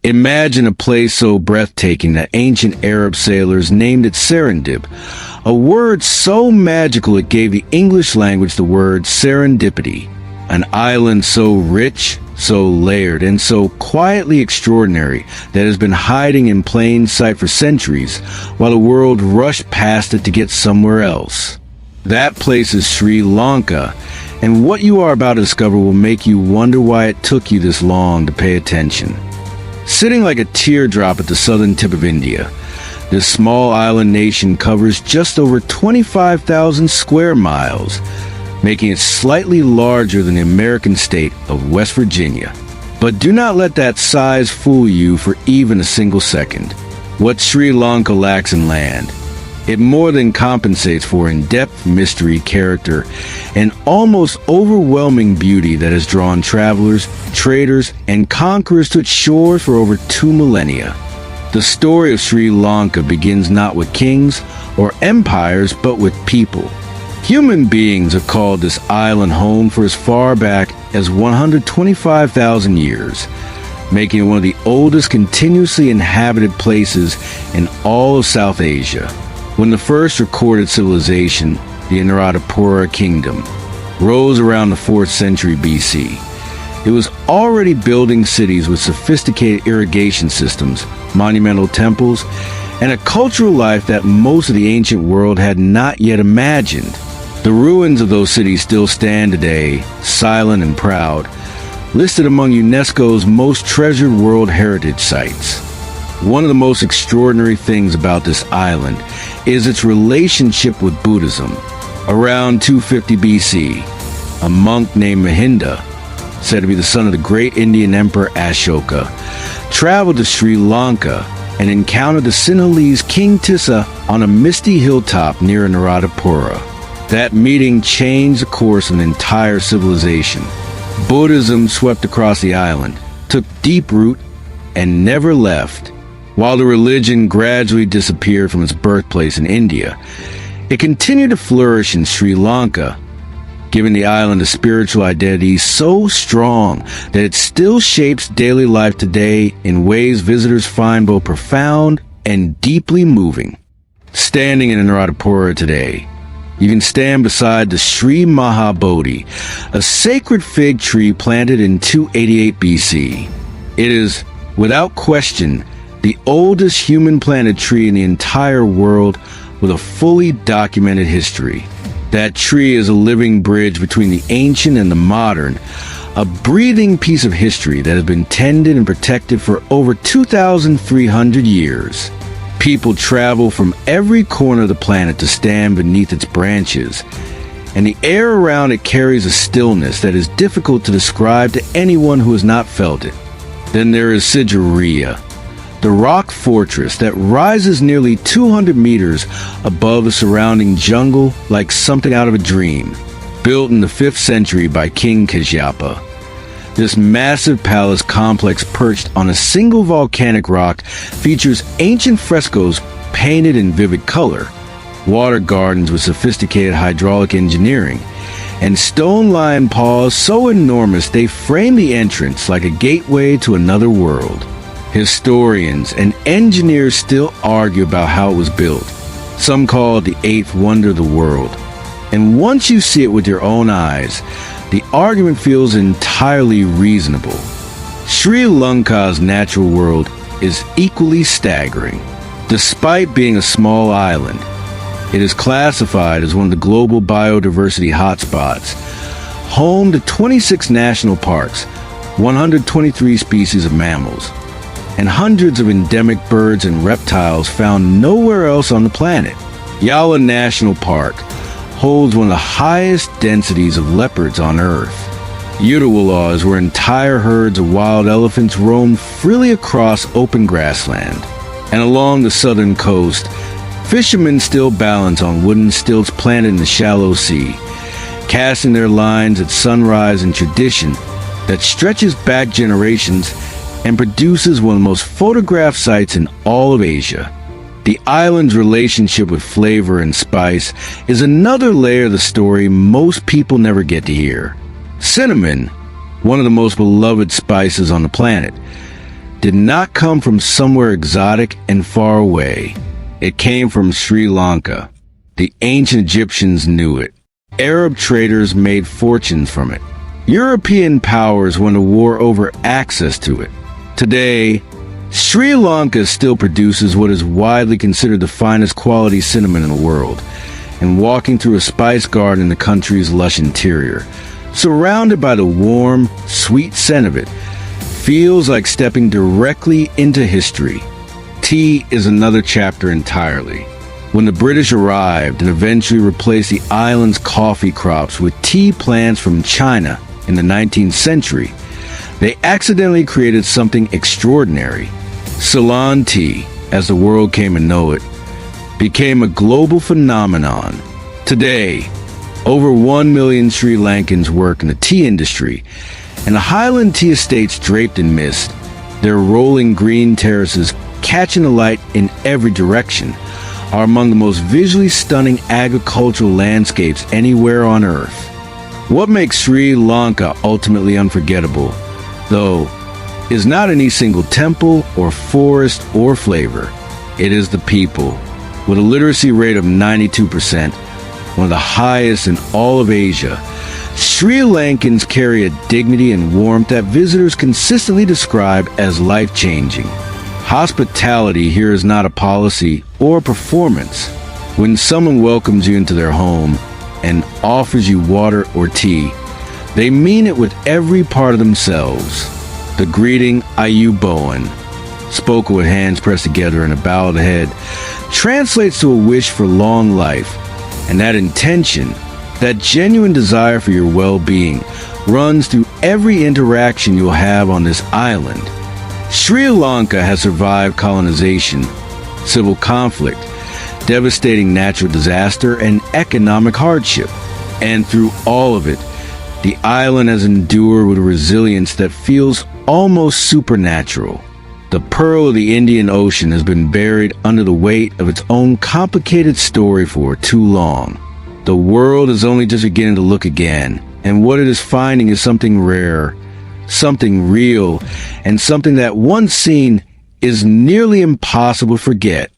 Imagine a place so breathtaking that ancient Arab sailors named it serendip, a word so magical it gave the English language the word serendipity. An island so rich, so layered, and so quietly extraordinary that it has been hiding in plain sight for centuries, while the world rushed past it to get somewhere else. That place is Sri Lanka, and what you are about to discover will make you wonder why it took you this long to pay attention. Sitting like a teardrop at the southern tip of India, this small island nation covers just over 25,000 square miles, making it slightly larger than the American state of West Virginia. But do not let that size fool you for even a single second. What Sri Lanka lacks in land, it more than compensates for in depth, mystery, character, and almost overwhelming beauty that has drawn travelers, traders, and conquerors to its shores for over 2 millennia. The story of Sri Lanka begins not with kings or empires, but with people. Human beings have called this island home for as far back as 125,000 years, making it one of the oldest continuously inhabited places in all of South Asia. When the first recorded civilization, the Anuradhapura kingdom, rose around the 4th century BC, it was already building cities with sophisticated irrigation systems, monumental temples, and a cultural life that most of the ancient world had not yet imagined. The ruins of those cities still stand today, silent and proud, listed among UNESCO's most treasured World Heritage Sites. One of the most extraordinary things about this island is its relationship with Buddhism. Around 250 BC, a monk named Mahinda, said to be the son of the great Indian emperor Ashoka, traveled to Sri Lanka and encountered the Sinhalese King Tissa on a misty hilltop near Anuradhapura. That meeting changed the course of an entire civilization. Buddhism swept across the island, took deep root, and never left. While the religion gradually disappeared from its birthplace in India, it continued to flourish in Sri Lanka, giving the island a spiritual identity so strong that it still shapes daily life today in ways visitors find both profound and deeply moving. Standing in Anuradhapura today, you can stand beside the Sri Mahabodhi, a sacred fig tree planted in 288 BC. It is, without question, the oldest human-planted tree in the entire world with a fully documented history. That tree is a living bridge between the ancient and the modern, a breathing piece of history that has been tended and protected for over 2,300 years. People travel from every corner of the planet to stand beneath its branches, and the air around it carries a stillness that is difficult to describe to anyone who has not felt it. Then there is Sigiriya, the rock fortress that rises nearly 200 meters above the surrounding jungle like something out of a dream, built in the 5th century by King Kasyapa. This massive palace complex perched on a single volcanic rock features ancient frescoes painted in vivid color, water gardens with sophisticated hydraulic engineering, and stone lion paws so enormous they frame the entrance like a gateway to another world. Historians and engineers still argue about how it was built. Some call it the 8th wonder of the world. And once you see it with your own eyes, the argument feels entirely reasonable. Sri Lanka's natural world is equally staggering. Despite being a small island, it is classified as one of the global biodiversity hotspots, home to 26 national parks, 123 species of mammals, and hundreds of endemic birds and reptiles found nowhere else on the planet. Yala National Park holds one of the highest densities of leopards on Earth. Utawala is where entire herds of wild elephants roam freely across open grassland. And along the southern coast, fishermen still balance on wooden stilts planted in the shallow sea, casting their lines at sunrise in tradition that stretches back generations and produces one of the most photographed sites in all of Asia. The island's relationship with flavor and spice is another layer of the story most people never get to hear. Cinnamon, one of the most beloved spices on the planet, did not come from somewhere exotic and far away. It came from Sri Lanka. The ancient Egyptians knew it. Arab traders made fortunes from it. European powers won a war over access to it. Today, Sri Lanka still produces what is widely considered the finest quality cinnamon in the world, and walking through a spice garden in the country's lush interior, surrounded by the warm, sweet scent of it, feels like stepping directly into history. Tea is another chapter entirely. When the British arrived and eventually replaced the island's coffee crops with tea plants from China in the 19th century, they accidentally created something extraordinary. Ceylon tea, as the world came to know it, became a global phenomenon. Today, over 1 million Sri Lankans work in the tea industry, and the highland tea estates draped in mist, their rolling green terraces catching the light in every direction, are among the most visually stunning agricultural landscapes anywhere on Earth. What makes Sri Lanka ultimately unforgettable, though, is not any single temple or forest or flavor. It is the people. With a literacy rate of 92%, one of the highest in all of Asia, Sri Lankans carry a dignity and warmth that visitors consistently describe as life-changing. Hospitality here is not a policy or a performance. When someone welcomes you into their home and offers you water or tea, they mean it with every part of themselves. The greeting, Ayu Bowen, spoken with hands pressed together and a bow of the head, translates to a wish for long life, and that intention, that genuine desire for your well-being, runs through every interaction you'll have on this island. Sri Lanka has survived colonization, civil conflict, devastating natural disaster, and economic hardship. And through all of it, the island has endured with a resilience that feels almost supernatural. The pearl of the Indian Ocean has been buried under the weight of its own complicated story for too long. The world is only just beginning to look again, and what it is finding is something rare, something real, and something that once seen is nearly impossible to forget.